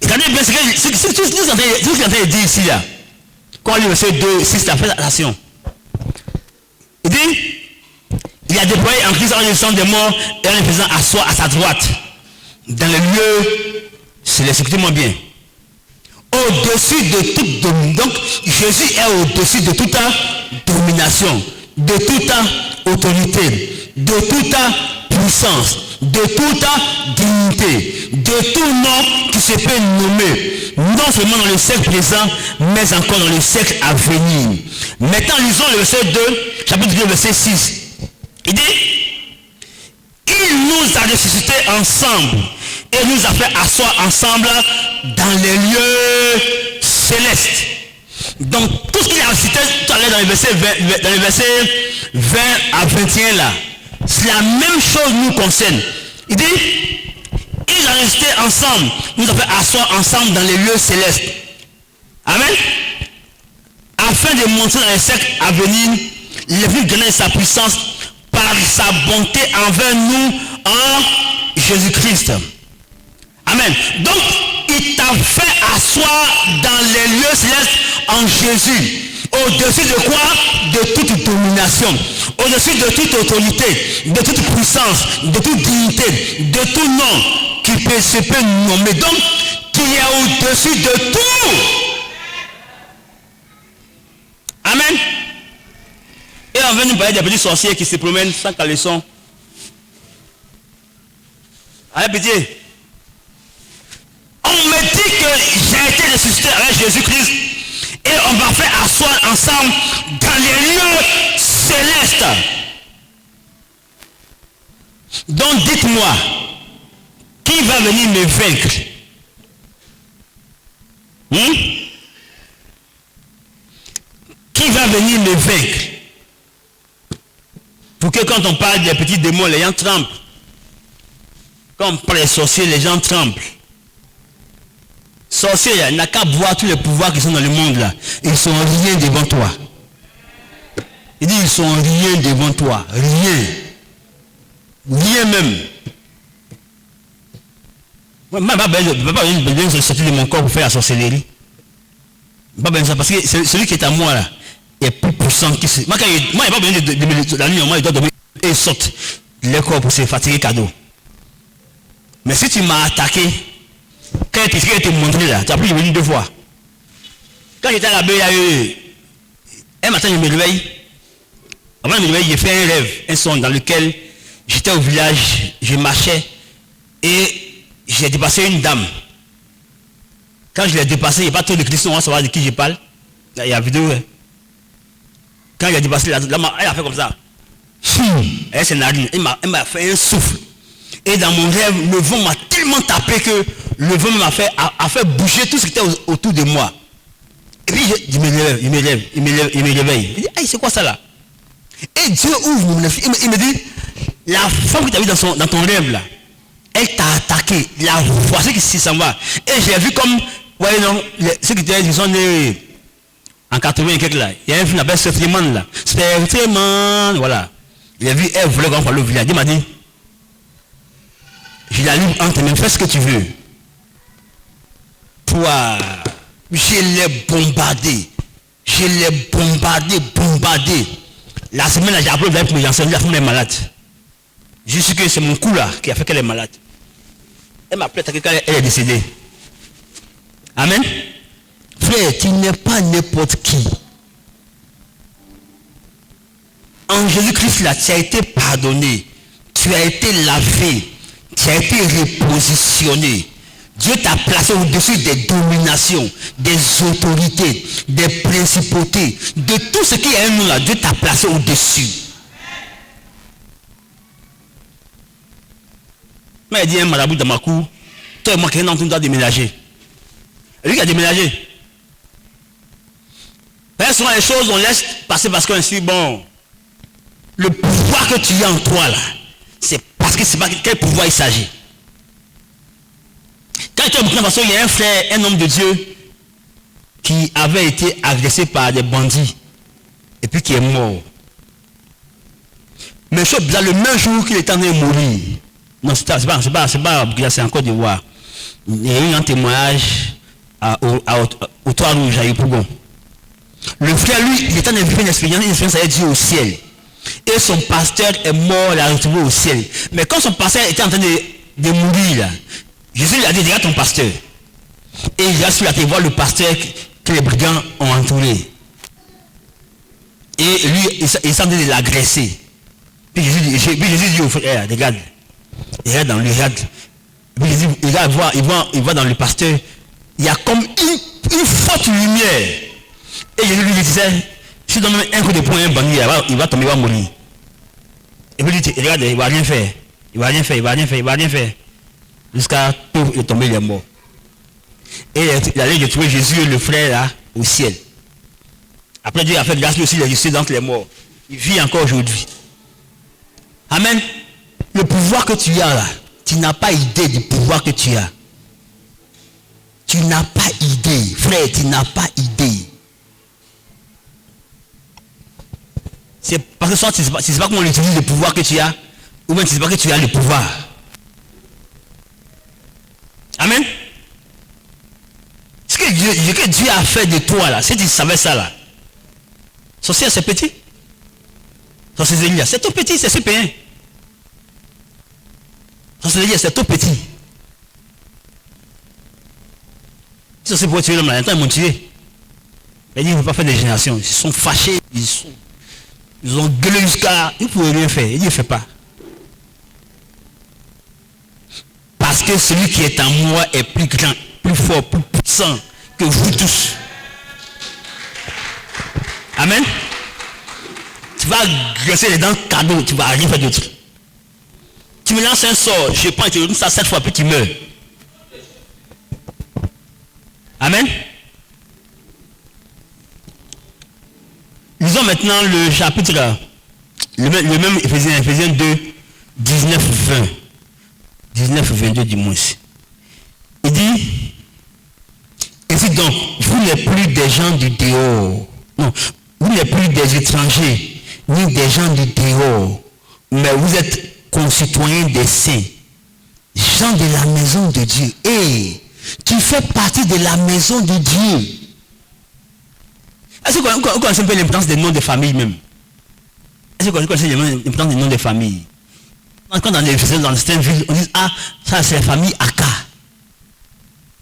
Regardez bien ce que tu es en train de dire ici là. Quand on lit verset 2, 6, faites attention. Il dit, il a déployé en Christ en ressuscitant des morts et en le faisant asseoir à sa droite dans le lieu céleste. Écoutez-moi bien. Au-dessus de toute domination. Donc Jésus est au-dessus de toute domination, de toute autorité, de toute puissance, de toute dignité, de tout nom qui se peut nommer, non seulement dans le siècle présent, mais encore dans le siècle à venir. Maintenant, lisons le verset 2, chapitre 2, verset 6. Il dit, il nous a ressuscités ensemble et nous a fait asseoir ensemble dans les lieux célestes. Donc, tout ce qu'il a cité tout à l'heure dans le verset 20 à 21 là, c'est la même chose nous concerne. Il dit, ils ont resté ensemble, nous avons fait asseoir ensemble dans les lieux célestes. Amen. Afin de montrer dans les siècles à venir les vues de sa puissance par sa bonté envers nous en Jésus-Christ. Amen. Donc, il t'a fait asseoir dans les lieux célestes en Jésus. Au-dessus de quoi? De toute domination, au-dessus de toute autorité, de toute puissance, de toute dignité, de tout nom qui se peut nommer. Donc, qui est au-dessus de tout. Amen. Et on vient nous parler des petits sorciers qui se promènent sans caleçon. Allez, pitié. On me dit que j'ai été ressuscité avec Jésus-Christ. Et on va faire asseoir ensemble dans les lieux célestes. Donc dites-moi, qui va venir me vaincre? Qui va venir me vaincre? Pour que quand on parle des petits démons, les gens tremblent. Quand on parle des sorciers, les gens tremblent. Sorcier, il n'a qu'à voir tous les pouvoirs qui sont dans le monde là. Ils sont rien devant toi. Il dit, ils sont rien devant toi. Rien. Rien même. Moi, je ne peux pas besoin de sortir de mon corps pour faire la sorcellerie. Pas besoin, parce que celui qui est à moi là est plus puissant que ce. Moi, il n'y a pas besoin de la nuit, moi, il doit dormir et il saute le corps pour se fatiguer cadeau. Mais si tu m'as attaqué, quand il était montré là, tu as pu venir 2 fois. Quand j'étais à la baie, un matin je me réveille. Avant de me réveiller, j'ai fait un rêve, un son dans lequel j'étais au village, je marchais et j'ai dépassé une dame. Quand je l'ai dépassé, il n'y a pas trop de questions, on va savoir de qui je parle. Là, il y a la vidéo. Hein. Quand il a dépassé, la dame, elle a fait comme ça. Elle s'est narine, elle m'a fait un souffle. Et dans mon rêve, le vent m'a tellement tapé que le vent m'a fait, a fait bouger tout ce qui était autour de moi. Et puis il me réveille. Il dit, hey, c'est quoi ça là? Et Dieu ouvre mon œil. Il me dit, la femme que tu as vue dans ton rêve là, elle t'a attaqué. La voici qui s'en va. Et j'ai vu comme, voyez non, ceux qui sont nés en 80 et quelques là. Il y a un film qui s'appelle Sefriman là. Sefriman, voilà. Il a vu, elle voulait qu'on parle au village. Il m'a dit, je la livre entre tes mains, fais ce que tu veux. Toi, je l'ai bombardé. Bombardé. La semaine là, j'ai appelé le pour m'enseigner, la femme est malade. Je suis que c'est mon coup là qui a fait qu'elle est malade. Elle m'a appelé quand elle est décédée. Amen. Frère, tu n'es pas n'importe qui. En Jésus-Christ là, tu as été pardonné. Tu as été lavé. Tu as été repositionné. Dieu t'a placé au-dessus des dominations, des autorités, des principautés, de tout ce qui est nous là. Dieu t'a placé au-dessus. Mais il dit un marabout dans ma cour, toi et moi, quelqu'un d'entre nous doit déménager. Et lui qui a déménagé. Souvent les choses on laisse passer parce qu'on dit bon, le pouvoir que tu as en toi là, c'est parce que c'est pas quel pouvoir il s'agit. Quand tu es au Burkina Faso, il y a un frère, un homme de Dieu qui avait été agressé par des bandits et puis qui est mort. Mais chose bizarre, le même jour qu'il est en train de mourir, non, c'est pas, c'est encore de voir. Il y a eu un témoignage au Toit Rouge à Yopougon. Le frère, lui, il est en train de vivre une expérience avec Dieu au ciel. Et son pasteur est mort, il a retrouvé au ciel. Mais quand son pasteur était en train de mourir, là, Jésus lui a dit, regarde ton pasteur. Et il a su voir le pasteur que les brigands ont entouré. Et lui, il semble de l'agresser. Puis Jésus dit au frère, regarde. Il regarde dans le regarde. Puis Jésus, il va dans le pasteur il y a comme une forte lumière. Et Jésus lui disait, si tu donnes un coup de poing à un bandit, il va tomber, il va mourir. Et puis il dit, regarde, il ne va rien faire. Il ne va rien faire, il ne va rien faire, il ne va rien faire. Jusqu'à tout, il est tombé, il est mort. Et il allait trouver Jésus et le frère là, au ciel. Après Dieu a fait grâce aussi, il est ressuscité d'entre les morts. Il vit encore aujourd'hui. Amen. Le pouvoir que tu as là, tu n'as pas idée du pouvoir que tu as. Tu n'as pas idée, frère, tu n'as pas idée. C'est parce que soit tu ne sais pas comment on utilise le pouvoir que tu as, ou bien tu ne sais pas que tu as le pouvoir. Amen. Ce que Dieu a fait de toi là, si tu savais ça là, sorcière c'est petit. Sorcière c'est tout petit, c'est super. Sorcière c'est tout petit. Si c'est pour tuer l'homme là, ils m'ont tué. Mais ils ne veulent pas faire des générations. Ils sont fâchés, ils ont gueulé jusqu'à. Ils ne pouvaient rien faire. Ils ne font pas. Parce que celui qui est en moi est plus grand, plus fort, plus puissant que vous tous. Amen. Tu vas graisser les dents cadeau, tu ne vas rien faire d'autre. Tu me lances un sort, je prends et tu retournes ça 7 fois, puis tu meurs. Amen. Lisons maintenant le chapitre, le même Éphésiens 2, 19, 20. 19, 22 du moins. Il dit, ainsi donc, vous n'êtes plus des gens du dehors. Non, vous n'êtes plus des étrangers, ni des gens du dehors. Mais vous êtes concitoyens des saints, gens de la maison de Dieu. Et tu fais partie de la maison de Dieu. Est-ce que vous connaissez un peu l'importance des noms de famille même? Est-ce que vous connaissez l'importance des noms de famille? Quand dans certaines villes, on dit, ah, ça c'est la famille Aka.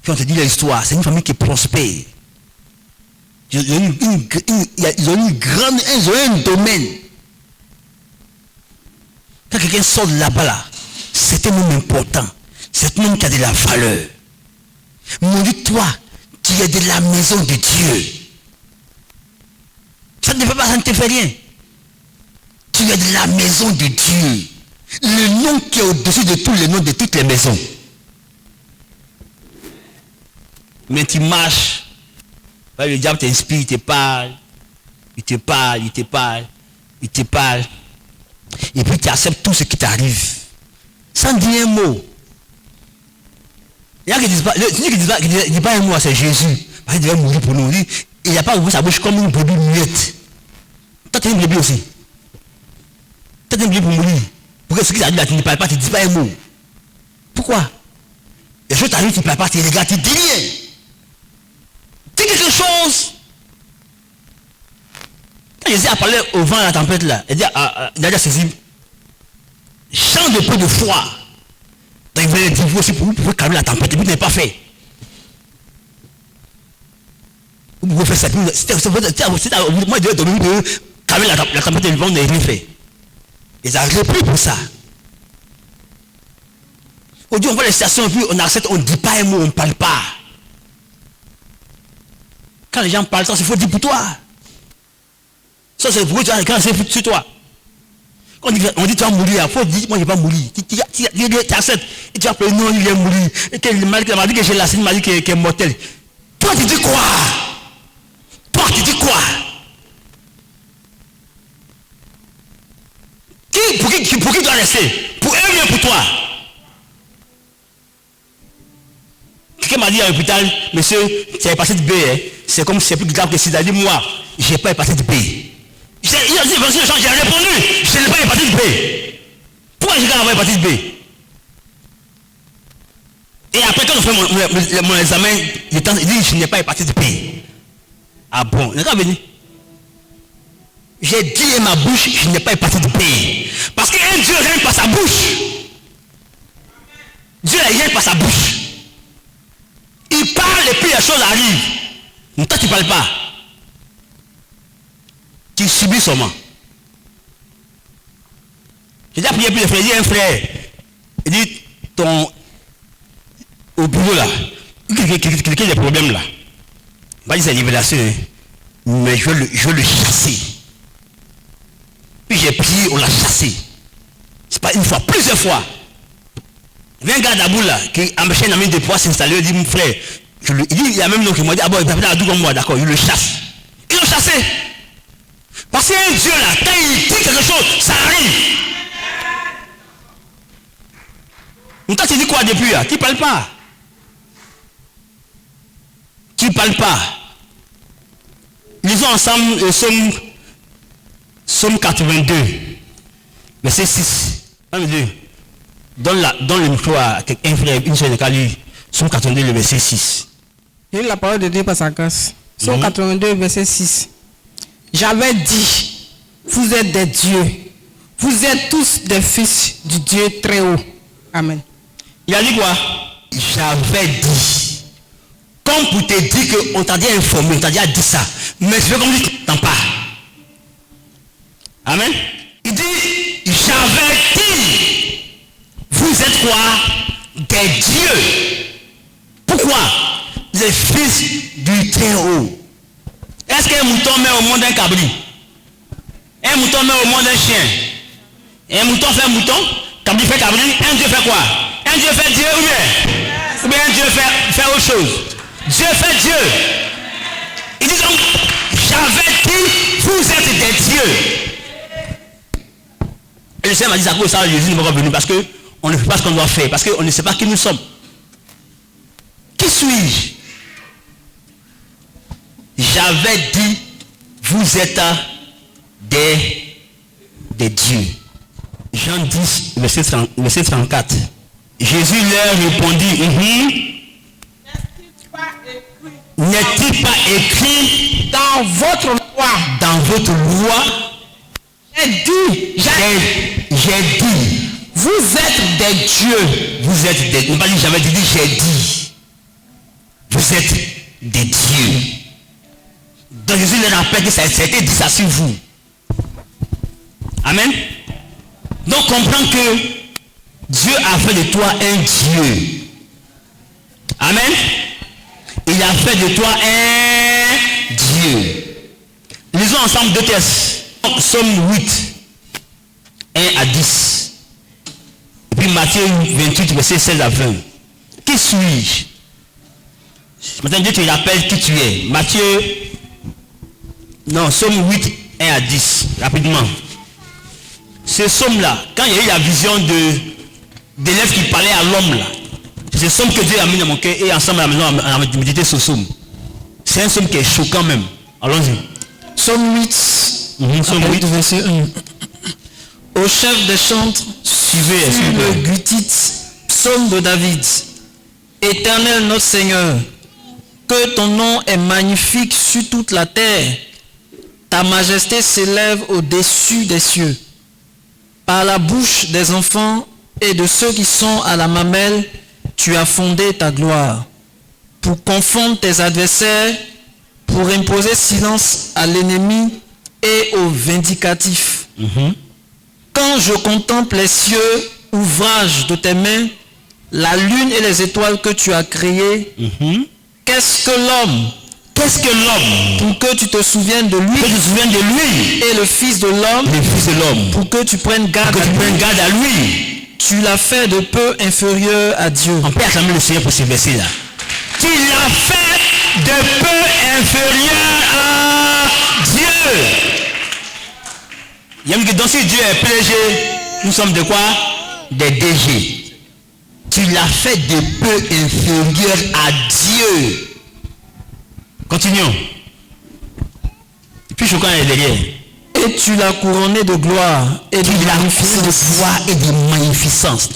Puis on te dit l'histoire, c'est une famille qui prospère. Ils ont un domaine. Quand quelqu'un sort de là-bas, là, c'est un homme important. C'est un homme qui a de la valeur. Mais dis-toi, tu es de la maison de Dieu. Ça ne fait pas, ça ne te fait rien. Tu es de la maison de Dieu. Le nom qui est au-dessus de tous les noms de toutes les maisons. Mais tu marches, le diable t'inspire, il te parle, il te parle, il te parle, il te parle, et puis tu acceptes tout ce qui t'arrive, sans dire un mot. Il y a qui disent pas, qui dit pas un mot, c'est Jésus, parce qu'il devait mourir pour nous. Il n'y a pas ouvert sa bouche comme une brebis muette. Toi tu es une brebis aussi. Toi tu es une brebis pour mourir. Pourquoi ce qui t'arrive là, tu ne parles pas, tu ne dis pas un mot. Pourquoi? Les choses t'arrivent, tu ne parles pas, tu regardes, tu ne dis rien. Dis quelque chose. Quand Jésus a parlé au vent et à la tempête là, il a déjà saisi, chant de peu de foi. Donc il voulait dire, vous aussi, vous pouvez calmer la tempête, et vous n'avez pas fait. Vous pouvez faire ça. Moi, je devais dormir, vous pouvez calmer la tempête, et le vent n'a rien fait. Ils ont repris pour ça. Aujourd'hui, on voit les stations, puis on accepte, on ne dit pas un mot, on ne parle pas. Quand les gens parlent, ça, il faut dire pour toi. Ça, c'est pour toi, quand c'est sur toi. Quand on dit tu vas mourir, il faut dire, moi je ne vais pas mourir. Tu acceptes, et tu vas appeler, non, il est mourir. Et il m'a dit que j'ai la il m'a dit qu'il est mortel. Toi, tu dis quoi? Toi, tu dis quoi? Pour qui tu dois rester? Pour eux ou bien pour toi? Quelqu'un m'a dit à l'hôpital, monsieur, tu as hépatite B, hein? C'est comme si c'est plus grave que si tu as dit, moi, je n'ai pas hépatite B. Il a dit, j'ai répondu, je n'ai pas hépatite B. Pourquoi j'ai avoir hépatite B? Et après, quand on fait mon examen, il dit, je n'ai pas hépatite B. Ah bon, il n'est pas venu. J'ai dit à ma bouche, je n'ai pas hépatite B. Parce qu'un Dieu règne par sa bouche. Dieu règne par sa bouche. Il parle et puis les choses arrivent. Mais toi tu ne parles pas. Tu subis seulement. J'ai déjà prié pour il y a un frère. Il dit, au bureau là, Quelqu'un des problèmes là. Pas dire c'est révélation, mais je veux le chasser. Puis j'ai prié, on l'a chassé. C'est pas une fois, plusieurs fois. Il y a un gars d'Aboul là qui empêchait un ami de pouvoir s'installer. Il dit mon frère, il y a même nom qui m'a dit ah bon, il va comme moi, d'accord, il le chasse. Ils l'ont chassé. Parce qu'il y a un Dieu là, quand il dit quelque chose, ça arrive. Mais toi tu dis quoi depuis là? Tu ne parles pas. Tu ne parles pas. Lisons ensemble le Somme 82, verset 6. Donne le micro à quelqu'un, frère, une seule de lui. Somme 82, le verset 6. Et la parole de Dieu par sa grâce. Somme 82, verset 6. J'avais dit, vous êtes des dieux. Vous êtes tous des fils du Dieu très haut. Amen. Il a dit quoi? J'avais dit. Comme pour te dire qu'on t'a dit informé, on t'a dit dit ça. Mais je veux comme tu n'entends pas. Amen. Il dit, j'avais dit, vous êtes quoi? Des dieux. Pourquoi? Les fils du très haut. Est-ce qu'un mouton met au monde un cabri? Un mouton met au monde un chien? Un mouton fait mouton? Cabri fait cabri? Un Dieu fait quoi? Un Dieu fait Dieu ou bien un Dieu fait autre chose? Dieu fait Dieu. Il dit donc, j'avais dit, vous êtes des dieux. Et le Seigneur m'a dit, à cause de ça, Jésus n'est pas venu parce qu'on ne fait pas ce qu'on doit faire, parce qu'on ne sait pas qui nous sommes. Qui suis-je? J'avais dit, vous êtes des dieux. Jean 10, verset 34. Jésus leur répondit, n'est-il pas écrit dans votre loi? Dans votre loi, j'ai dit, vous êtes des dieux. Vous êtes des dieux. J'avais dit, j'ai dit. Vous êtes des dieux. Donc Jésus leur rappelle que ça a été dit ça sur vous. Amen. Donc comprends que Dieu a fait de toi un Dieu. Amen. Il a fait de toi un Dieu. Lisons ensemble 2 textes. Somme 8, 1 à 10. Et puis Matthieu 28, verset 16 à 20. Qui suis-je? Maintenant Dieu te rappelle qui tu es. Matthieu, non, Somme 8, 1 à 10. Rapidement. Ce somme-là, quand il y a eu la vision d'élèves qui parlaient à l'homme là, c'est ce somme que Dieu a mis dans mon cœur et ensemble à la maison on a médité ce somme. C'est un somme qui est choquant même. Allons-y. Somme 8. Somme 8, verset 1. Au chef des chantres, suivez le Gutite, psaume de David. Éternel notre Seigneur, que ton nom est magnifique sur toute la terre. Ta majesté s'élève au-dessus des cieux. Par la bouche des enfants et de ceux qui sont à la mamelle, tu as fondé ta gloire. Pour confondre tes adversaires, pour imposer silence à l'ennemi et aux vindicatifs. Quand je contemple les cieux, ouvrage de tes mains, la lune et les étoiles que tu as créées, qu'est-ce que l'homme? Qu'est-ce que l'homme? Pour que tu te souviennes de lui. Que tu te souviennes de lui. Et le Fils de l'homme. Le Fils de l'homme. Pour que tu prennes garde à lui. Tu l'as fait de peu inférieur à Dieu. On peut acclamer le Seigneur pour ce verset-là. Tu l'as fait de peu inférieur à Dieu. Il y a une question, si Dieu est PDG, nous sommes de quoi? Des DG. Tu l'as fait de peu inférieur à Dieu. Continuons. Puis je crois est derrière. Et tu l'as couronné de gloire et de magnificence.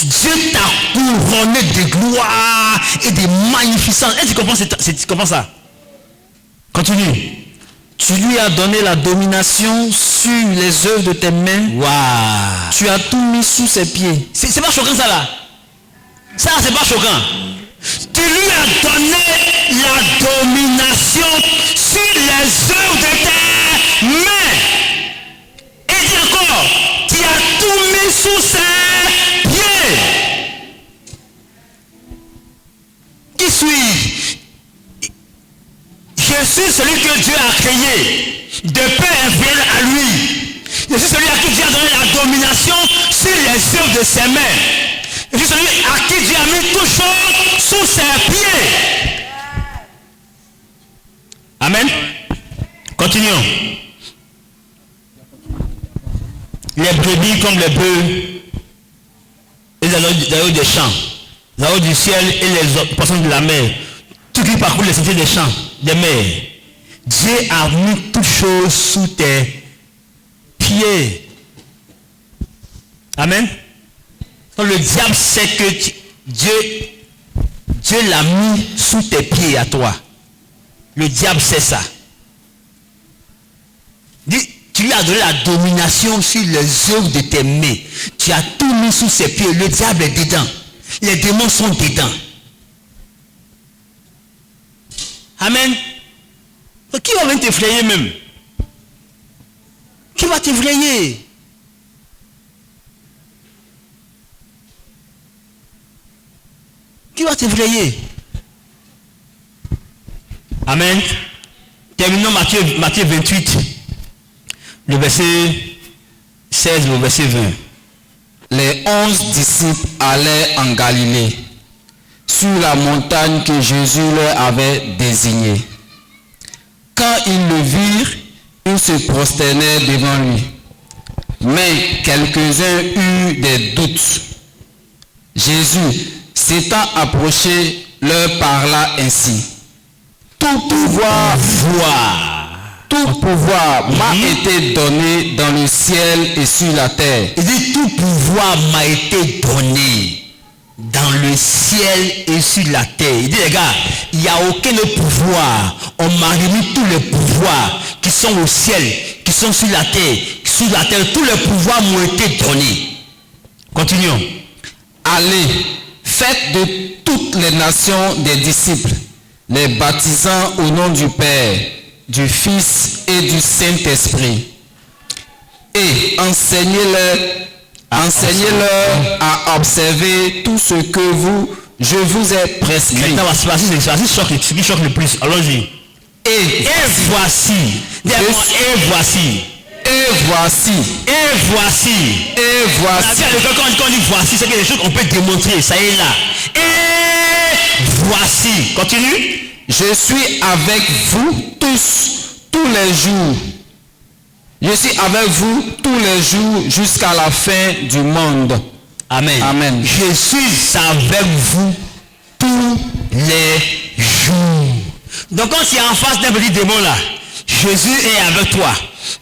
Dieu t'a couronné de gloire et de magnificence. Est-ce que tu comprends ça? Continue. Tu lui as donné la domination sur les œuvres de tes mains. Wow. Tu as tout mis sous ses pieds. C'est pas choquant ça là? Ça c'est pas choquant. Tu lui as donné la domination sur les œuvres de tes mains. Et dis encore, tu as tout mis sous ses pieds. Qui suis-je? suis celui que Dieu a créé. De peur vienne à lui. Je suis celui à qui Dieu a donné la domination sur les œuvres de ses mains. Je suis celui à qui Dieu a mis toutes choses sous ses pieds. Amen. Continuons. Les brebis comme les bœufs, les agneaux des champs, les agneaux du ciel et les poissons de la mer, tout qui parcourt les sentiers des champs, des mers. Dieu a mis toutes choses sous tes pieds. Amen. Donc le diable sait que Dieu l'a mis sous tes pieds à toi. Le diable sait ça. Dis, tu lui as donné la domination sur les œuvres de tes mains. Tu as tout mis sous ses pieds. Le diable est dedans. Les démons sont dedans. Amen. Donc, qui va venir t'effrayer même? Qui va t'effrayer? Qui va t'effrayer? Amen. Terminons Matthieu 28, le verset 16, le verset 20. Les 11 disciples allaient en Galilée, sur la montagne que Jésus leur avait désignée. Quand ils le virent, ils se prosternèrent devant lui. Mais quelques-uns eurent des doutes. Jésus, s'étant approché, leur parla ainsi. Tout pouvoir m'a été donné dans le ciel et sur la terre. Il dit tout pouvoir m'a été donné dans le ciel et sur la terre. Il dit les gars, il n'y a aucun autre pouvoir. On m'a remis tous les pouvoirs qui sont au ciel, qui sont sur la terre. Sur la terre, tous les pouvoirs m'ont été donnés. Continuons. Allez, faites de toutes les nations des disciples, les baptisant au nom du Père, du Fils et du Saint-Esprit. Et enseignez-leur à observer tout ce que je vous ai prescrit. Maintenant, voici ce qui choque le plus. Allons-y. Et voici. Quand on dit voici, c'est quelque chose qu'on peut démontrer. Ça y est là. Et voici. Continue. Je suis avec vous tous les jours. Je suis avec vous tous les jours jusqu'à la fin du monde. Amen. Amen. Je suis avec vous tous les jours. Donc quand tu es en face d'un petit démon là, Jésus est avec toi.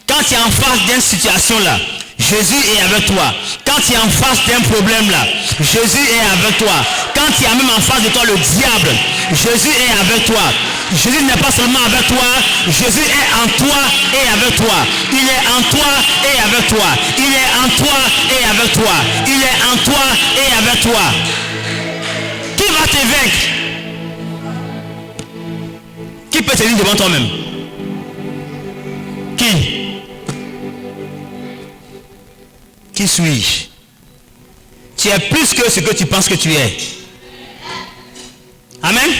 Quand tu es en face d'une situation là, Jésus est avec toi. Quand tu es en face d'un problème là, Jésus est avec toi. Quand tu as même en face de toi le diable, Jésus est avec toi. Jésus n'est pas seulement avec toi, Jésus est en toi et avec toi. Il est en toi et avec toi. Il est en toi et avec toi. Il est en toi et avec toi. Qui va te vaincre? Qui peut te dire devant toi-même? Qui suis-je? Tu es plus que ce que tu penses que tu es. Amen.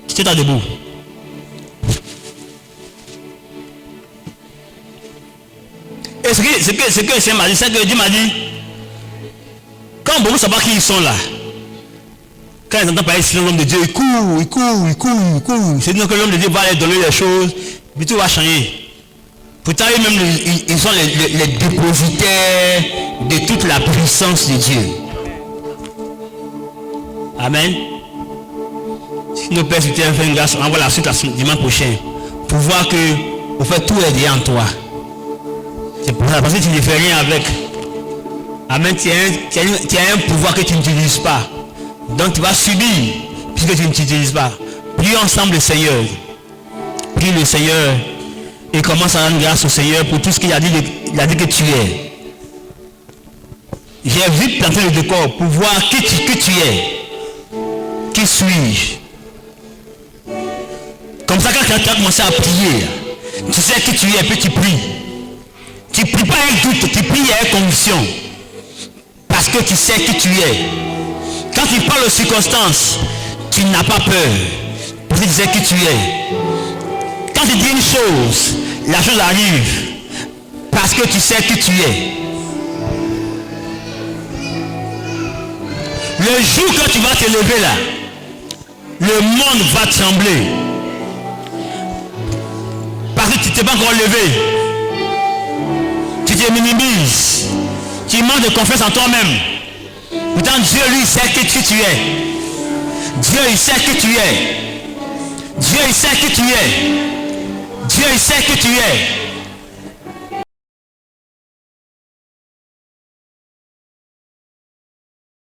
Tiens-toi debout. Et ce que Dieu m'a dit, c'est que Dieu m'a dit, quand beaucoup ne savent pas qui ils sont là, quand ils entendent parler de l'homme de Dieu, ils courent. C'est donc que l'homme de Dieu va aller donner les choses, puis tout va changer. Pourtant, eux-mêmes, ils sont les dépositaires de toute la puissance de Dieu. Amen. Si nos pères étaient fait une grâce, on va la suite dimanche prochain. Pour voir que, au fait, tout est déjà en toi. C'est pour ça, parce que tu ne fais rien avec. Amen. Tu as un pouvoir que tu n'utilises pas. Donc tu vas subir, puisque tu n'utilises pas. Prie ensemble le Seigneur. Prie le Seigneur. Et commence à rendre grâce au Seigneur pour tout ce qu'il a dit, que tu es. J'ai vite planté le décor pour voir qui tu es. Qui suis-je? Comme ça, quand tu as commencé à prier, tu sais qui tu es et puis tu pries. Tu ne pries pas avec doute, tu pries avec conviction. Parce que tu sais qui tu es. Quand tu parles aux circonstances, tu n'as pas peur. parce que tu sais qui tu es. Quand tu dis une chose, la chose arrive parce que tu sais qui tu es. Le jour que tu vas te lever là, le monde va trembler. Parce que tu ne t'es pas encore levé. Tu te minimises. Tu manques de confiance en toi-même. Pourtant Dieu lui sait qui tu es. Dieu il sait qui tu es. Dieu il sait qui tu es. Dieu il sait qui tu es.